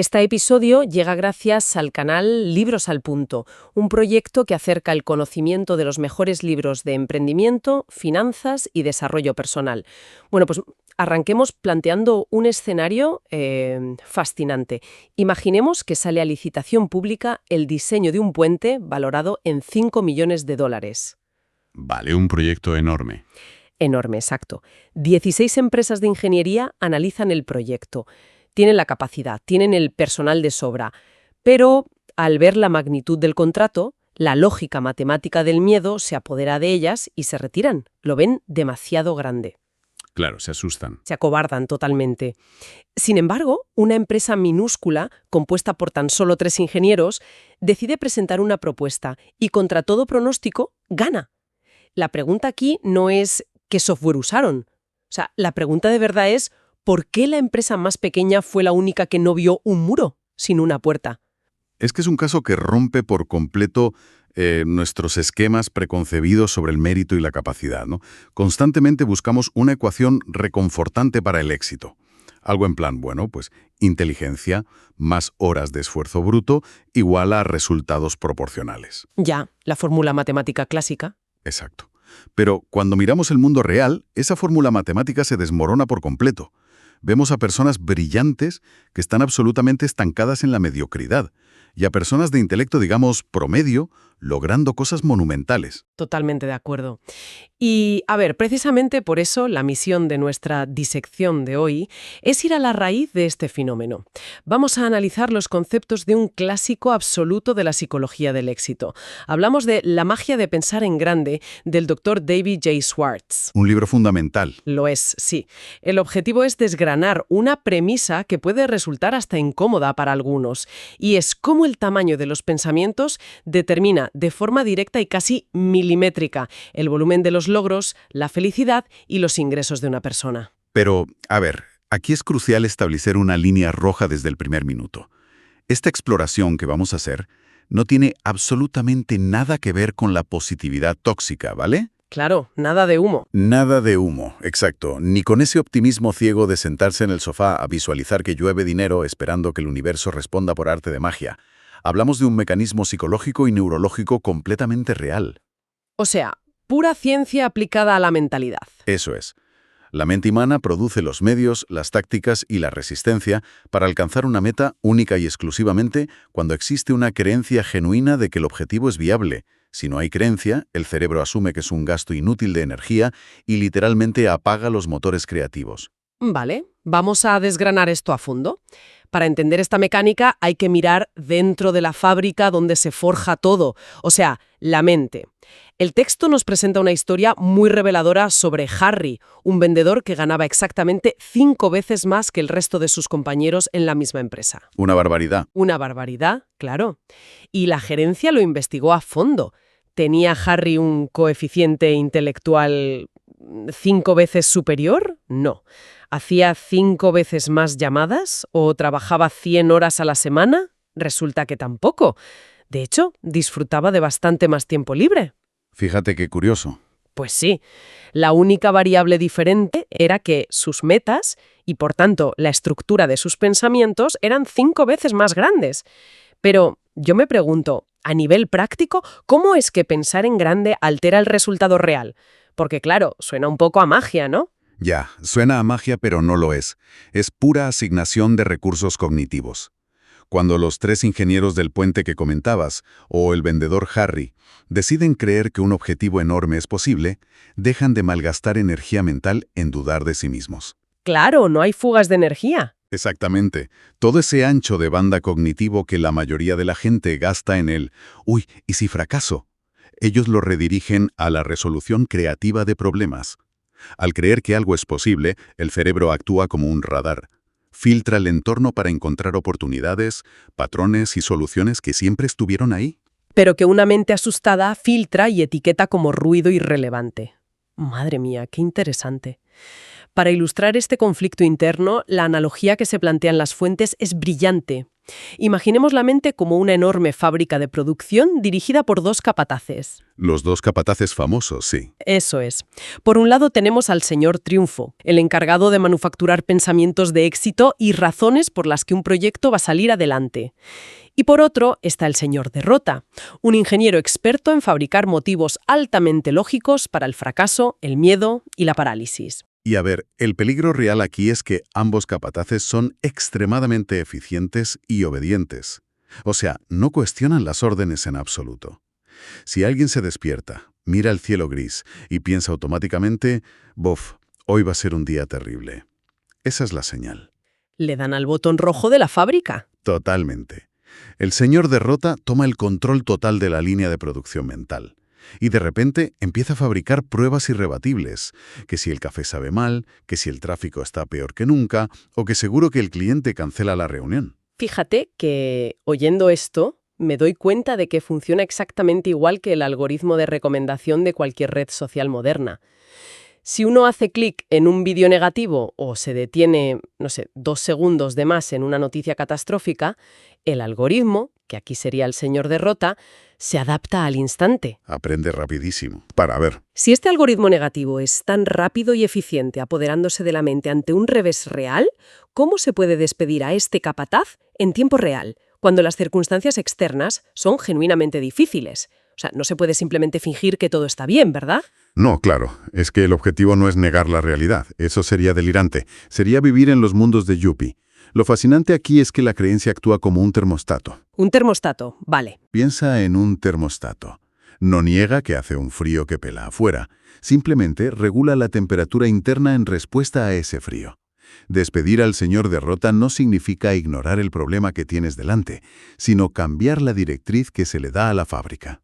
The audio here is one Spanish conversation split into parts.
Este episodio llega gracias al canal Libros al Punto, un proyecto que acerca el conocimiento de los mejores libros de emprendimiento, finanzas y desarrollo personal. Bueno, pues arranquemos planteando un escenario fascinante. Imaginemos que sale a licitación pública el diseño de un puente valorado en 5 millones de dólares. Vale, un proyecto enorme. Enorme, exacto. 16 empresas de ingeniería analizan el proyecto. Tienen la capacidad, tienen el personal de sobra, pero al ver la magnitud del contrato, la lógica matemática del miedo se apodera de ellas y se retiran. Lo ven demasiado grande. Claro, se asustan. Se acobardan totalmente. Sin embargo, una empresa minúscula, compuesta por tan solo 3 ingenieros, decide presentar una propuesta y, contra todo pronóstico, gana. La pregunta aquí no es ¿qué software usaron? O sea, la pregunta de verdad es ¿por qué la empresa más pequeña fue la única que no vio un muro sin una puerta? Es que es un caso que rompe por completo nuestros esquemas preconcebidos sobre el mérito y la capacidad, ¿no? Constantemente buscamos una ecuación reconfortante para el éxito. Algo en plan, bueno, pues inteligencia más horas de esfuerzo bruto igual a resultados proporcionales. Ya, la fórmula matemática clásica. Exacto. Pero cuando miramos el mundo real, esa fórmula matemática se desmorona por completo. Vemos a personas brillantes que están absolutamente estancadas en la mediocridad y a personas de intelecto, digamos, promedio, logrando cosas monumentales. Totalmente de acuerdo. Y, a ver, precisamente por eso la misión de nuestra disección de hoy es ir a la raíz de este fenómeno. Vamos a analizar los conceptos de un clásico absoluto de la psicología del éxito. Hablamos de La magia de pensar en grande, del Dr. David J. Schwartz. Un libro fundamental. Lo es, sí. El objetivo es desgranar una premisa que puede resultar hasta incómoda para algunos, y es cómo el tamaño de los pensamientos determina de forma directa y casi milimétrica el volumen de los logros, la felicidad y los ingresos de una persona. Pero, a ver, aquí es crucial establecer una línea roja desde el primer minuto. Esta exploración que vamos a hacer no tiene absolutamente nada que ver con la positividad tóxica, ¿vale? Claro, nada de humo. Nada de humo, exacto. Ni con ese optimismo ciego de sentarse en el sofá a visualizar que llueve dinero esperando que el universo responda por arte de magia. Hablamos de un mecanismo psicológico y neurológico completamente real. O sea, pura ciencia aplicada a la mentalidad. Eso es. La mente humana produce los medios, las tácticas y la resistencia para alcanzar una meta única y exclusivamente cuando existe una creencia genuina de que el objetivo es viable. Si no hay creencia, el cerebro asume que es un gasto inútil de energía y literalmente apaga los motores creativos. Vale, vamos a desgranar esto a fondo. Para entender esta mecánica hay que mirar dentro de la fábrica donde se forja todo, o sea, la mente. El texto nos presenta una historia muy reveladora sobre Harry, un vendedor que ganaba exactamente 5 veces más que el resto de sus compañeros en la misma empresa. Una barbaridad. Una barbaridad, claro. Y la gerencia lo investigó a fondo. ¿Tenía Harry un coeficiente intelectual 5 veces superior? No. ¿Hacía 5 veces más llamadas o trabajaba 100 horas a la semana? Resulta que tampoco. De hecho, disfrutaba de bastante más tiempo libre. Fíjate qué curioso. Pues sí, la única variable diferente era que sus metas y, por tanto, la estructura de sus pensamientos eran 5 veces más grandes. Pero yo me pregunto, a nivel práctico, ¿cómo es que pensar en grande altera el resultado real? Porque claro, suena un poco a magia, ¿no? Ya, suena a magia, pero no lo es. Es pura asignación de recursos cognitivos. Cuando los 3 ingenieros del puente que comentabas, o el vendedor Harry, deciden creer que un objetivo enorme es posible, dejan de malgastar energía mental en dudar de sí mismos. Claro, no hay fugas de energía. Exactamente. Todo ese ancho de banda cognitivo que la mayoría de la gente gasta en el «uy, ¿y si fracaso?». Ellos lo redirigen a la resolución creativa de problemas. Al creer que algo es posible, el cerebro actúa como un radar. Filtra el entorno para encontrar oportunidades, patrones y soluciones que siempre estuvieron ahí. Pero que una mente asustada filtra y etiqueta como ruido irrelevante. Madre mía, qué interesante. Para ilustrar este conflicto interno, la analogía que se plantea en las fuentes es brillante. Imaginemos la mente como una enorme fábrica de producción dirigida por dos capataces. Los dos capataces famosos, sí. Eso es. Por un lado tenemos al señor Triunfo, el encargado de manufacturar pensamientos de éxito y razones por las que un proyecto va a salir adelante. Y por otro está el señor Derrota, un ingeniero experto en fabricar motivos altamente lógicos para el fracaso, el miedo y la parálisis. Y a ver, el peligro real aquí es que ambos capataces son extremadamente eficientes y obedientes. O sea, no cuestionan las órdenes en absoluto. Si alguien se despierta, mira el cielo gris y piensa automáticamente, bof, hoy va a ser un día terrible. Esa es la señal. Le dan al botón rojo de la fábrica. Totalmente. El señor Derrota toma el control total de la línea de producción mental. Y de repente empieza a fabricar pruebas irrebatibles, que si el café sabe mal, que si el tráfico está peor que nunca, o que seguro que el cliente cancela la reunión. Fíjate que, oyendo esto, me doy cuenta de que funciona exactamente igual que el algoritmo de recomendación de cualquier red social moderna. Si uno hace clic en un vídeo negativo o se detiene, 2 segundos de más en una noticia catastrófica, el algoritmo, que aquí sería el señor Derrota, se adapta al instante. Aprende rapidísimo. Para ver. Si este algoritmo negativo es tan rápido y eficiente apoderándose de la mente ante un revés real, ¿cómo se puede despedir a este capataz en tiempo real, cuando las circunstancias externas son genuinamente difíciles? O sea, no se puede simplemente fingir que todo está bien, ¿verdad? No, claro. Es que el objetivo no es negar la realidad. Eso sería delirante. Sería vivir en los mundos de Yuppie. Lo fascinante aquí es que la creencia actúa como un termostato. Un termostato, vale. Piensa en un termostato. No niega que hace un frío que pela afuera. Simplemente regula la temperatura interna en respuesta a ese frío. Despedir al señor Derrota no significa ignorar el problema que tienes delante, sino cambiar la directriz que se le da a la fábrica.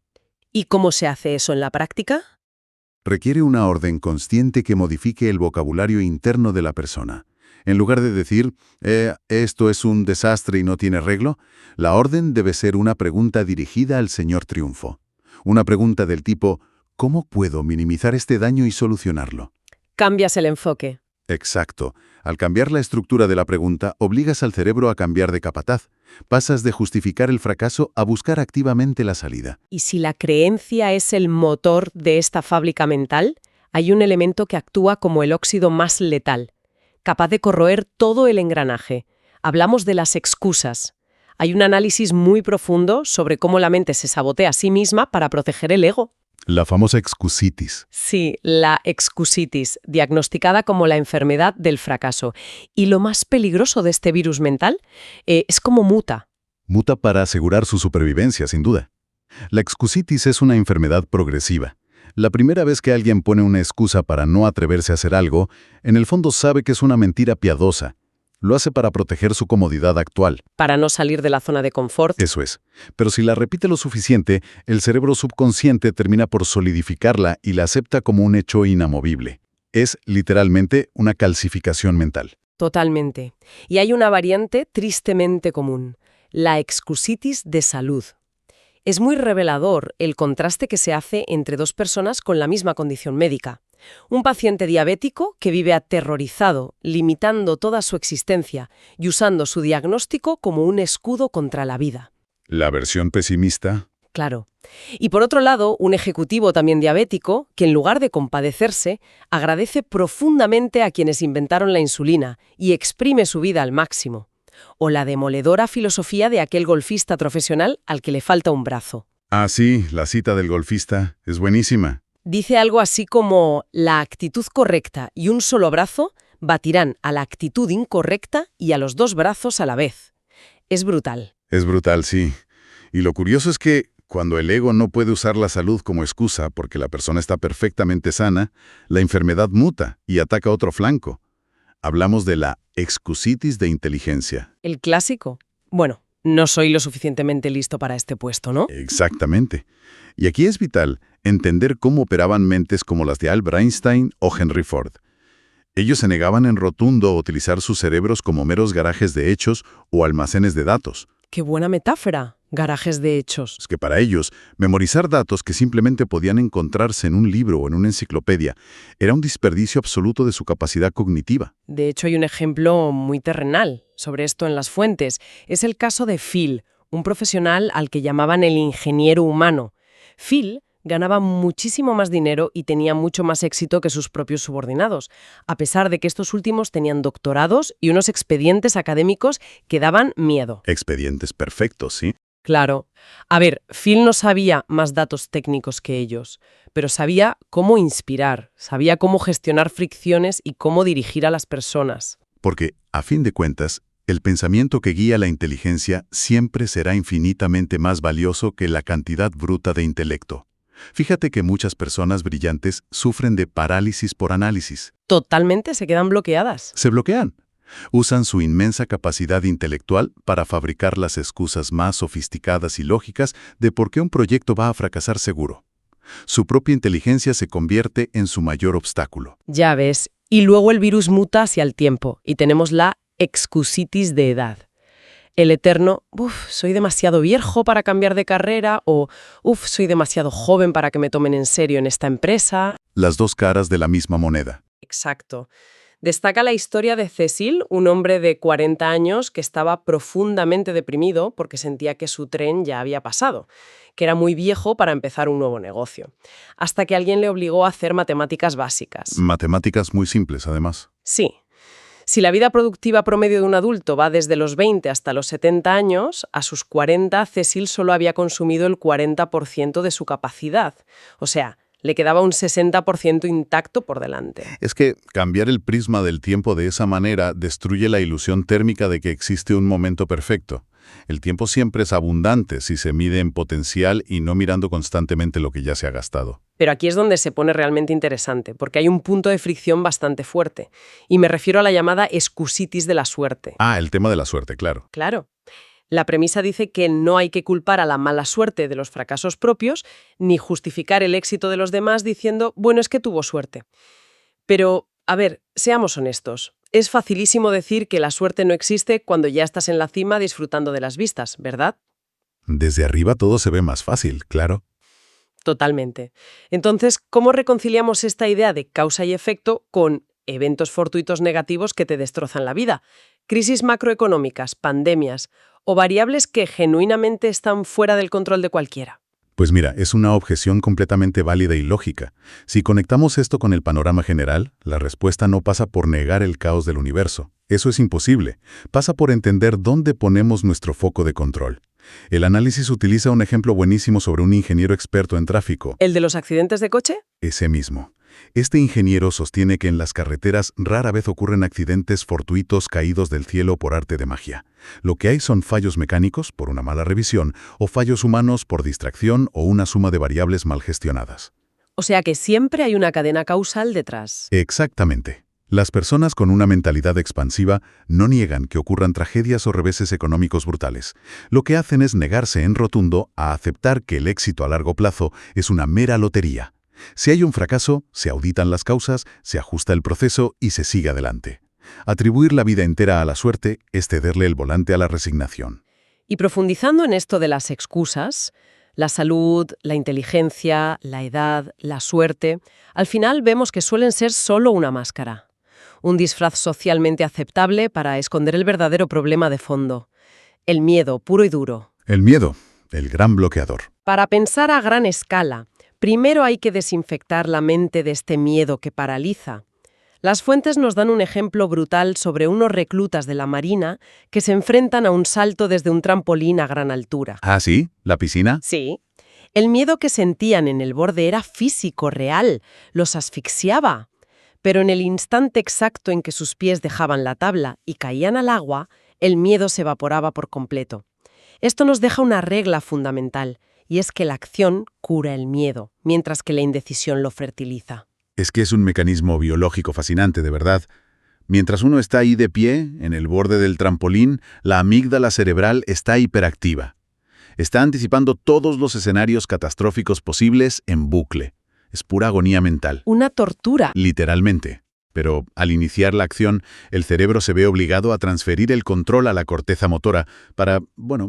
¿Y cómo se hace eso en la práctica? Requiere una orden consciente que modifique el vocabulario interno de la persona. En lugar de decir, esto es un desastre y no tiene arreglo, la orden debe ser una pregunta dirigida al señor Triunfo. Una pregunta del tipo, ¿cómo puedo minimizar este daño y solucionarlo? Cambias el enfoque. Exacto. Al cambiar la estructura de la pregunta, obligas al cerebro a cambiar de capataz. Pasas de justificar el fracaso a buscar activamente la salida. Y si la creencia es el motor de esta fábrica mental, hay un elemento que actúa como el óxido más letal, capaz de corroer todo el engranaje. Hablamos de las excusas. Hay un análisis muy profundo sobre cómo la mente se sabotea a sí misma para proteger el ego. La famosa excusitis. Sí, la excusitis, diagnosticada como la enfermedad del fracaso. Y lo más peligroso de este virus mental es cómo muta. Muta para asegurar su supervivencia, sin duda. La excusitis es una enfermedad progresiva. La primera vez que alguien pone una excusa para no atreverse a hacer algo, en el fondo sabe que es una mentira piadosa. Lo hace para proteger su comodidad actual. Para no salir de la zona de confort. Eso es. Pero si la repite lo suficiente, el cerebro subconsciente termina por solidificarla y la acepta como un hecho inamovible. Es, literalmente, una calcificación mental. Totalmente. Y hay una variante tristemente común, la excusitis de salud. Es muy revelador el contraste que se hace entre dos personas con la misma condición médica. Un paciente diabético que vive aterrorizado, limitando toda su existencia y usando su diagnóstico como un escudo contra la vida. La versión pesimista. Claro. Y por otro lado, un ejecutivo también diabético que en lugar de compadecerse, agradece profundamente a quienes inventaron la insulina y exprime su vida al máximo. O la demoledora filosofía de aquel golfista profesional al que le falta un brazo. Ah, sí, la cita del golfista es buenísima. Dice algo así como, la actitud correcta y un solo brazo batirán a la actitud incorrecta y a los dos brazos a la vez. Es brutal. Es brutal, sí. Y lo curioso es que, cuando el ego no puede usar la salud como excusa porque la persona está perfectamente sana, la enfermedad muta y ataca otro flanco. Hablamos de la excusitis de inteligencia. El clásico. Bueno, no soy lo suficientemente listo para este puesto, ¿no? Exactamente. Y aquí es vital entender cómo operaban mentes como las de Albert Einstein o Henry Ford. Ellos se negaban en rotundo a utilizar sus cerebros como meros garajes de hechos o almacenes de datos. ¡Qué buena metáfora! Garajes de hechos. Es que para ellos, memorizar datos que simplemente podían encontrarse en un libro o en una enciclopedia era un desperdicio absoluto de su capacidad cognitiva. De hecho, hay un ejemplo muy terrenal sobre esto en las fuentes. Es el caso de Phil, un profesional al que llamaban el ingeniero humano. Phil ganaba muchísimo más dinero y tenía mucho más éxito que sus propios subordinados, a pesar de que estos últimos tenían doctorados y unos expedientes académicos que daban miedo. Expedientes perfectos, ¿sí? Claro. A ver, Phil no sabía más datos técnicos que ellos, pero sabía cómo inspirar, sabía cómo gestionar fricciones y cómo dirigir a las personas. Porque, a fin de cuentas, el pensamiento que guía la inteligencia siempre será infinitamente más valioso que la cantidad bruta de intelecto. Fíjate que muchas personas brillantes sufren de parálisis por análisis. Totalmente se quedan bloqueadas. Se bloquean. Usan su inmensa capacidad intelectual para fabricar las excusas más sofisticadas y lógicas de por qué un proyecto va a fracasar seguro. Su propia inteligencia se convierte en su mayor obstáculo. Ya ves. Y luego el virus muta hacia el tiempo y tenemos la excusitis de edad. El eterno, soy demasiado viejo para cambiar de carrera o, soy demasiado joven para que me tomen en serio en esta empresa. Las dos caras de la misma moneda. Exacto. Destaca la historia de Cecil, un hombre de 40 años que estaba profundamente deprimido porque sentía que su tren ya había pasado, que era muy viejo para empezar un nuevo negocio, hasta que alguien le obligó a hacer matemáticas básicas. Matemáticas muy simples, además. Sí. Si la vida productiva promedio de un adulto va desde los 20 hasta los 70 años, a sus 40 Cecil solo había consumido el 40% de su capacidad. O sea, le quedaba un 60% intacto por delante. Es que cambiar el prisma del tiempo de esa manera destruye la ilusión térmica de que existe un momento perfecto. El tiempo siempre es abundante si se mide en potencial y no mirando constantemente lo que ya se ha gastado. Pero aquí es donde se pone realmente interesante, porque hay un punto de fricción bastante fuerte. Y me refiero a la llamada excusitis de la suerte. Ah, el tema de la suerte, claro. Claro. La premisa dice que no hay que culpar a la mala suerte de los fracasos propios, ni justificar el éxito de los demás diciendo, bueno, es que tuvo suerte. Pero, a ver, seamos honestos. Es facilísimo decir que la suerte no existe cuando ya estás en la cima disfrutando de las vistas, ¿verdad? Desde arriba todo se ve más fácil, claro. Totalmente. Entonces, ¿cómo reconciliamos esta idea de causa y efecto con eventos fortuitos negativos que te destrozan la vida? Crisis macroeconómicas, pandemias o variables que genuinamente están fuera del control de cualquiera. Pues mira, es una objeción completamente válida y lógica. Si conectamos esto con el panorama general, la respuesta no pasa por negar el caos del universo. Eso es imposible. Pasa por entender dónde ponemos nuestro foco de control. El análisis utiliza un ejemplo buenísimo sobre un ingeniero experto en tráfico. ¿El de los accidentes de coche? Ese mismo. Este ingeniero sostiene que en las carreteras rara vez ocurren accidentes fortuitos caídos del cielo por arte de magia. Lo que hay son fallos mecánicos, por una mala revisión, o fallos humanos por distracción o una suma de variables mal gestionadas. O sea que siempre hay una cadena causal detrás. Exactamente. Las personas con una mentalidad expansiva no niegan que ocurran tragedias o reveses económicos brutales. Lo que hacen es negarse en rotundo a aceptar que el éxito a largo plazo es una mera lotería. Si hay un fracaso, se auditan las causas, se ajusta el proceso y se sigue adelante. Atribuir la vida entera a la suerte es cederle el volante a la resignación. Y profundizando en esto de las excusas, la salud, la inteligencia, la edad, la suerte, al final vemos que suelen ser solo una máscara. Un disfraz socialmente aceptable para esconder el verdadero problema de fondo. El miedo, puro y duro. El miedo, el gran bloqueador. Para pensar a gran escala, primero hay que desinfectar la mente de este miedo que paraliza. Las fuentes nos dan un ejemplo brutal sobre unos reclutas de la Marina que se enfrentan a un salto desde un trampolín a gran altura. ¿Ah, sí? ¿La piscina? Sí. El miedo que sentían en el borde era físico, real. Los asfixiaba. Pero en el instante exacto en que sus pies dejaban la tabla y caían al agua, el miedo se evaporaba por completo. Esto nos deja una regla fundamental, y es que la acción cura el miedo, mientras que la indecisión lo fertiliza. Es que es un mecanismo biológico fascinante, de verdad. Mientras uno está ahí de pie, en el borde del trampolín, la amígdala cerebral está hiperactiva. Está anticipando todos los escenarios catastróficos posibles en bucle. Es pura agonía mental. Una tortura. Literalmente. Pero al iniciar la acción, el cerebro se ve obligado a transferir el control a la corteza motora para,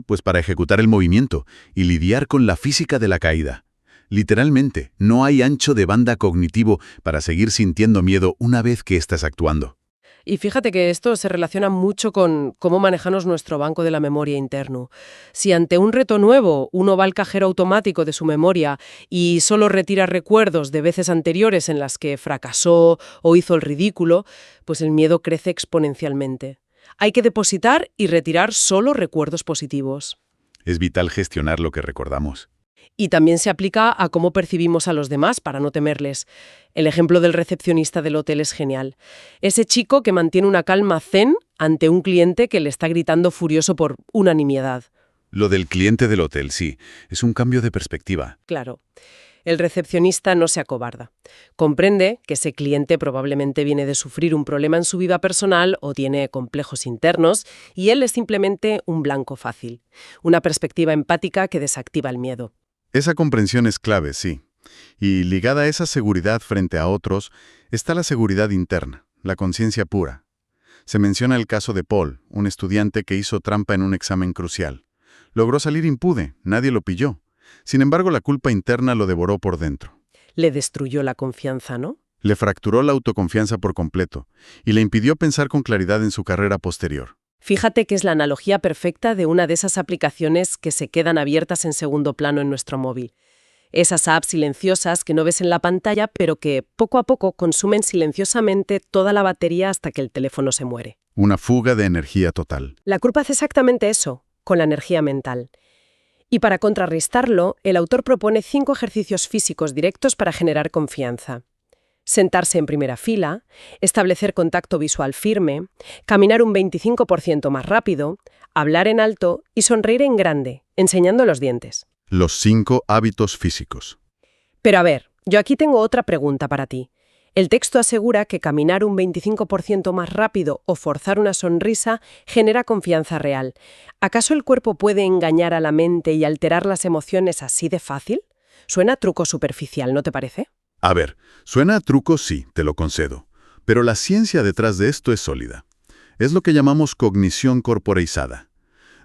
pues para ejecutar el movimiento y lidiar con la física de la caída. Literalmente, no hay ancho de banda cognitivo para seguir sintiendo miedo una vez que estás actuando. Y fíjate que esto se relaciona mucho con cómo manejamos nuestro banco de la memoria interno. Si ante un reto nuevo uno va al cajero automático de su memoria y solo retira recuerdos de veces anteriores en las que fracasó o hizo el ridículo, pues el miedo crece exponencialmente. Hay que depositar y retirar solo recuerdos positivos. Es vital gestionar lo que recordamos. Y también se aplica a cómo percibimos a los demás para no temerles. El ejemplo del recepcionista del hotel es genial. Ese chico que mantiene una calma zen ante un cliente que le está gritando furioso por una nimiedad. Lo del cliente del hotel, sí, es un cambio de perspectiva. Claro. El recepcionista no se acobarda. Comprende que ese cliente probablemente viene de sufrir un problema en su vida personal o tiene complejos internos y él es simplemente un blanco fácil. Una perspectiva empática que desactiva el miedo. Esa comprensión es clave, sí. Y ligada a esa seguridad frente a otros está la seguridad interna, la conciencia pura. Se menciona el caso de Paul, un estudiante que hizo trampa en un examen crucial. Logró salir impune, nadie lo pilló. Sin embargo, la culpa interna lo devoró por dentro. Le destruyó la confianza, ¿no? Le fracturó la autoconfianza por completo y le impidió pensar con claridad en su carrera posterior. Fíjate que es la analogía perfecta de una de esas aplicaciones que se quedan abiertas en segundo plano en nuestro móvil. Esas apps silenciosas que no ves en la pantalla, pero que poco a poco consumen silenciosamente toda la batería hasta que el teléfono se muere. Una fuga de energía total. La culpa hace exactamente eso, con la energía mental. Y para contrarrestarlo, el autor propone 5 ejercicios físicos directos para generar confianza. Sentarse en primera fila, establecer contacto visual firme, caminar un 25% más rápido, hablar en alto y sonreír en grande, enseñando los dientes. Los 5 hábitos físicos. Pero a ver, yo aquí tengo otra pregunta para ti. El texto asegura que caminar un 25% más rápido o forzar una sonrisa genera confianza real. ¿Acaso el cuerpo puede engañar a la mente y alterar las emociones así de fácil? Suena a truco superficial, ¿no te parece? A ver, suena a truco, sí, te lo concedo. Pero la ciencia detrás de esto es sólida. Es lo que llamamos cognición corporeizada.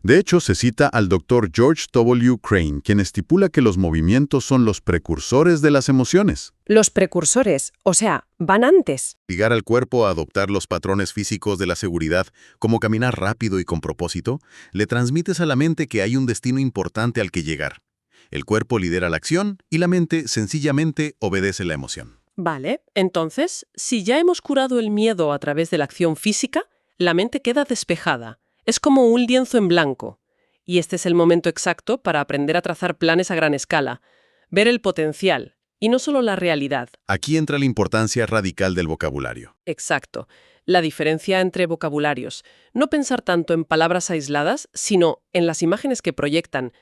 De hecho, se cita al Dr. George W. Crane, quien estipula que los movimientos son los precursores de las emociones. Los precursores, o sea, van antes. Obligar al cuerpo a adoptar los patrones físicos de la seguridad, como caminar rápido y con propósito, le transmites a la mente que hay un destino importante al que llegar. El cuerpo lidera la acción y la mente sencillamente obedece la emoción. Vale, entonces, si ya hemos curado el miedo a través de la acción física, la mente queda despejada. Es como un lienzo en blanco. Y este es el momento exacto para aprender a trazar planes a gran escala, ver el potencial, y no solo la realidad. Aquí entra la importancia radical del vocabulario. Exacto. La diferencia entre vocabularios. No pensar tanto en palabras aisladas, sino en las imágenes que proyectan.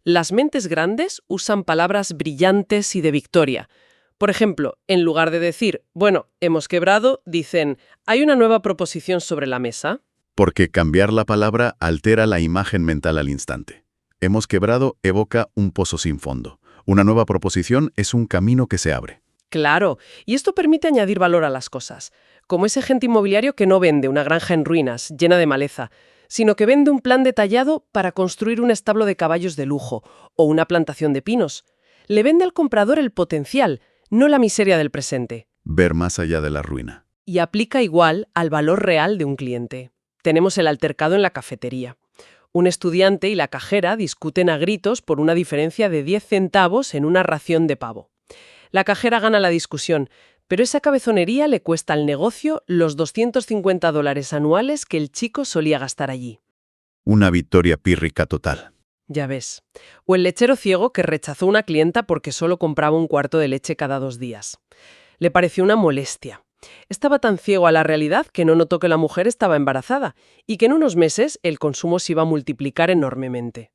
Las mentes grandes usan palabras brillantes y de victoria. Por ejemplo, en lugar de decir, bueno, hemos quebrado, dicen, hay una nueva proposición sobre la mesa. Porque cambiar la palabra altera la imagen mental al instante. Hemos quebrado evoca un pozo sin fondo. Una nueva proposición es un camino que se abre. Claro, y esto permite añadir valor a las cosas, como ese agente inmobiliario que no vende una granja en ruinas, llena de maleza, sino que vende un plan detallado para construir un establo de caballos de lujo o una plantación de pinos. Le vende al comprador el potencial, no la miseria del presente. Ver más allá de la ruina. Y aplica igual al valor real de un cliente. Tenemos el altercado en la cafetería. Un estudiante y la cajera discuten a gritos por una diferencia de 10 centavos en una ración de pavo. La cajera gana la discusión, pero esa cabezonería le cuesta al negocio los $250 anuales que el chico solía gastar allí. Una victoria pírrica total. Ya ves. O el lechero ciego que rechazó una clienta porque solo compraba un cuarto de leche cada 2 días. Le pareció una molestia. Estaba tan ciego a la realidad que no notó que la mujer estaba embarazada y que en unos meses el consumo se iba a multiplicar enormemente.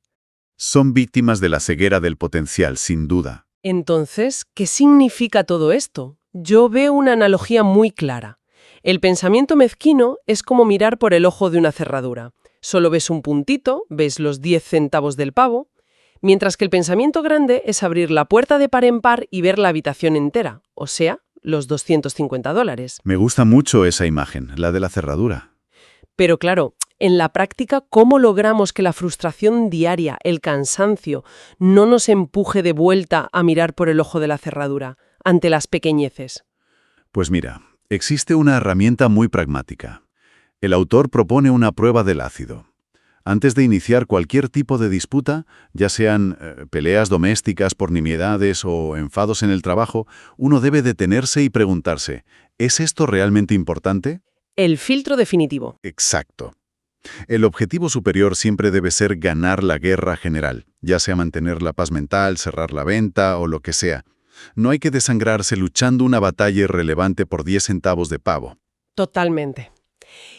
Son víctimas de la ceguera del potencial, sin duda. Entonces, ¿qué significa todo esto? Yo veo una analogía muy clara. El pensamiento mezquino es como mirar por el ojo de una cerradura. Solo ves un puntito, ves los 10 centavos del pavo, mientras que el pensamiento grande es abrir la puerta de par en par y ver la habitación entera, o sea, los $250. Me gusta mucho esa imagen, la de la cerradura. Pero claro, en la práctica, ¿cómo logramos que la frustración diaria, el cansancio, no nos empuje de vuelta a mirar por el ojo de la cerradura, ante las pequeñeces? Pues mira, existe una herramienta muy pragmática. El autor propone una prueba del ácido. Antes de iniciar cualquier tipo de disputa, ya sean peleas domésticas por nimiedades o enfados en el trabajo, uno debe detenerse y preguntarse, ¿es esto realmente importante? El filtro definitivo. Exacto. El objetivo superior siempre debe ser ganar la guerra general, ya sea mantener la paz mental, cerrar la venta o lo que sea. No hay que desangrarse luchando una batalla irrelevante por 10 centavos de pavo. Totalmente.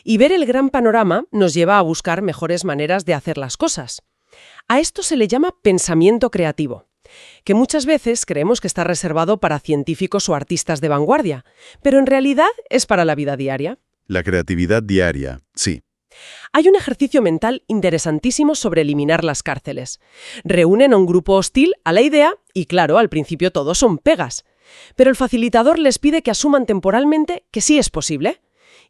Y ver el gran panorama nos lleva a buscar mejores maneras de hacer las cosas. A esto se le llama pensamiento creativo, que muchas veces creemos que está reservado para científicos o artistas de vanguardia, pero en realidad es para la vida diaria. La creatividad diaria, sí. Hay un ejercicio mental interesantísimo sobre eliminar las cárceles. Reúnen a un grupo hostil a la idea y, claro, al principio todos son pegas. Pero el facilitador les pide que asuman temporalmente que sí es posible.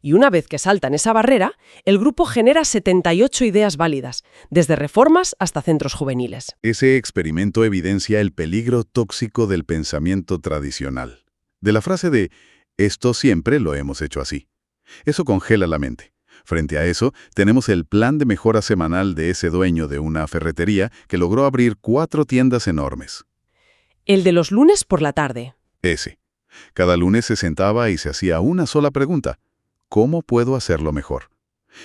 Y una vez que saltan esa barrera, el grupo genera 78 ideas válidas, desde reformas hasta centros juveniles. Ese experimento evidencia el peligro tóxico del pensamiento tradicional. De la frase de «esto siempre lo hemos hecho así». Eso congela la mente. Frente a eso, tenemos el plan de mejora semanal de ese dueño de una ferretería que logró abrir 4 tiendas enormes. El de los lunes por la tarde. Ese. Cada lunes se sentaba y se hacía una sola pregunta. ¿Cómo puedo hacerlo mejor?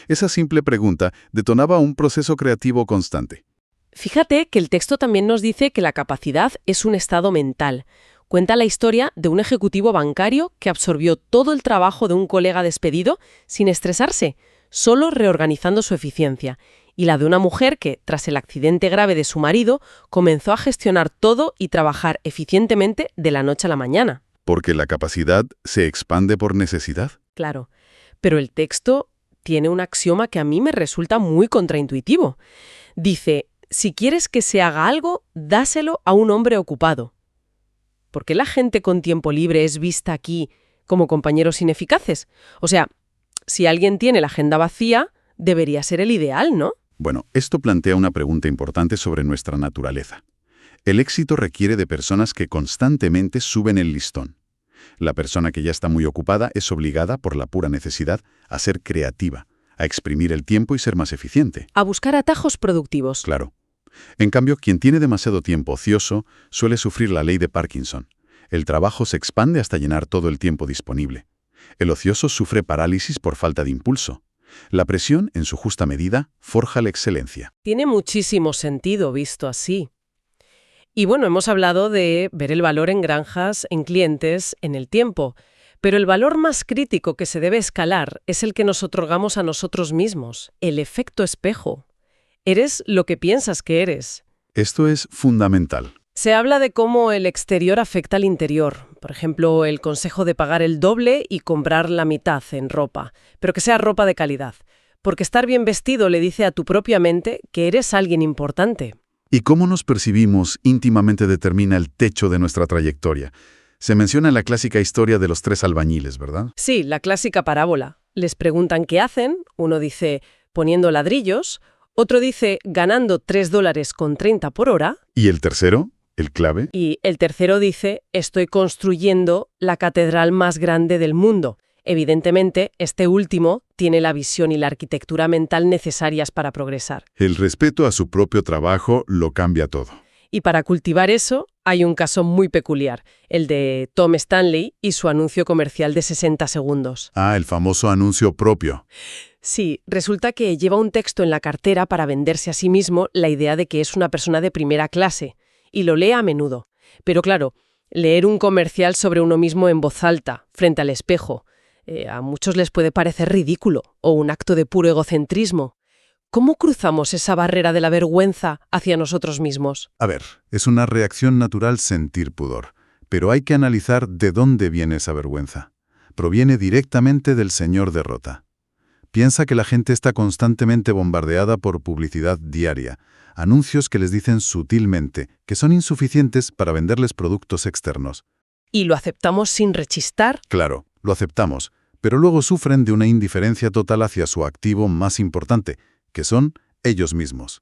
Esa simple pregunta detonaba un proceso creativo constante. Fíjate que el texto también nos dice que la capacidad es un estado mental. Cuenta la historia de un ejecutivo bancario que absorbió todo el trabajo de un colega despedido sin estresarse, solo reorganizando su eficiencia, y la de una mujer que, tras el accidente grave de su marido, comenzó a gestionar todo y trabajar eficientemente de la noche a la mañana. Porque la capacidad se expande por necesidad. Claro, pero el texto tiene un axioma que a mí me resulta muy contraintuitivo. Dice, si quieres que se haga algo, dáselo a un hombre ocupado. ¿Por qué la gente con tiempo libre es vista aquí como compañeros ineficaces? O sea, si alguien tiene la agenda vacía, debería ser el ideal, ¿no? Bueno, esto plantea una pregunta importante sobre nuestra naturaleza. El éxito requiere de personas que constantemente suben el listón. La persona que ya está muy ocupada es obligada, por la pura necesidad, a ser creativa, a exprimir el tiempo y ser más eficiente. A buscar atajos productivos. Claro. En cambio, quien tiene demasiado tiempo ocioso suele sufrir la ley de Parkinson. El trabajo se expande hasta llenar todo el tiempo disponible. El ocioso sufre parálisis por falta de impulso. La presión, en su justa medida, forja la excelencia. Tiene muchísimo sentido visto así. Y bueno, hemos hablado de ver el valor en granjas, en clientes, en el tiempo. Pero el valor más crítico que se debe escalar es el que nos otorgamos a nosotros mismos, el efecto espejo. Eres lo que piensas que eres. Esto es fundamental. Se habla de cómo el exterior afecta al interior. Por ejemplo, el consejo de pagar el doble y comprar la mitad en ropa, pero que sea ropa de calidad. Porque estar bien vestido le dice a tu propia mente que eres alguien importante. Y cómo nos percibimos íntimamente determina el techo de nuestra trayectoria. Se menciona en la clásica historia de los 3 albañiles, ¿verdad? Sí, la clásica parábola. Les preguntan qué hacen, uno dice poniendo ladrillos, otro dice ganando $3.30 por hora. ¿Y el tercero? ¿El clave? Y el tercero dice, estoy construyendo la catedral más grande del mundo. Evidentemente, este último tiene la visión y la arquitectura mental necesarias para progresar. El respeto a su propio trabajo lo cambia todo. Y para cultivar eso, hay un caso muy peculiar, el de Tom Stanley y su anuncio comercial de 60 segundos. Ah, el famoso anuncio propio. Sí, resulta que lleva un texto en la cartera para venderse a sí mismo la idea de que es una persona de primera clase, y lo lee a menudo. Pero claro, leer un comercial sobre uno mismo en voz alta, frente al espejo, a muchos les puede parecer ridículo o un acto de puro egocentrismo. ¿Cómo cruzamos esa barrera de la vergüenza hacia nosotros mismos? A ver, es una reacción natural sentir pudor, pero hay que analizar de dónde viene esa vergüenza. Proviene directamente del señor derrota. Piensa que la gente está constantemente bombardeada por publicidad diaria, anuncios que les dicen sutilmente que son insuficientes para venderles productos externos. Y lo aceptamos sin rechistar. Claro, lo aceptamos, pero luego sufren de una indiferencia total hacia su activo más importante, que son ellos mismos.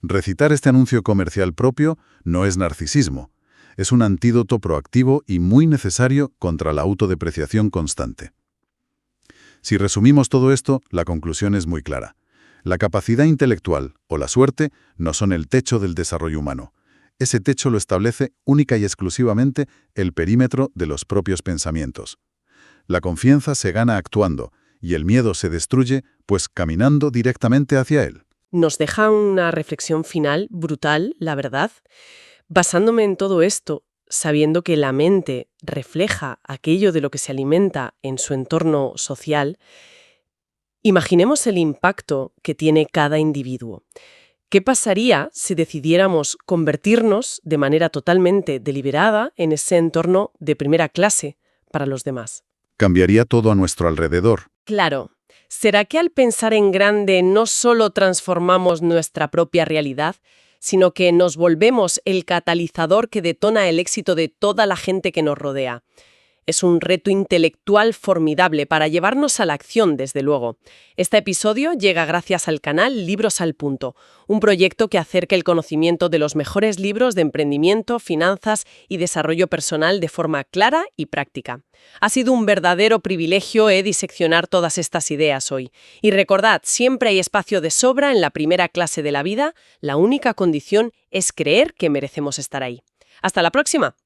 Recitar este anuncio comercial propio no es narcisismo, es un antídoto proactivo y muy necesario contra la autodepreciación constante. Si resumimos todo esto, la conclusión es muy clara. La capacidad intelectual o la suerte no son el techo del desarrollo humano. Ese techo lo establece única y exclusivamente el perímetro de los propios pensamientos. La confianza se gana actuando y el miedo se destruye, pues caminando directamente hacia él. Nos deja una reflexión final brutal, la verdad. Basándome en todo esto, sabiendo que la mente refleja aquello de lo que se alimenta en su entorno social, imaginemos el impacto que tiene cada individuo. ¿Qué pasaría si decidiéramos convertirnos de manera totalmente deliberada en ese entorno de primera clase para los demás? Cambiaría todo a nuestro alrededor. Claro. ¿Será que al pensar en grande no solo transformamos nuestra propia realidad, sino que nos volvemos el catalizador que detona el éxito de toda la gente que nos rodea? Es un reto intelectual formidable para llevarnos a la acción, desde luego. Este episodio llega gracias al canal Libros al Punto, un proyecto que acerca el conocimiento de los mejores libros de emprendimiento, finanzas y desarrollo personal de forma clara y práctica. Ha sido un verdadero privilegio diseccionar todas estas ideas hoy. Y recordad, siempre hay espacio de sobra en la primera clase de la vida, la única condición es creer que merecemos estar ahí. ¡Hasta la próxima!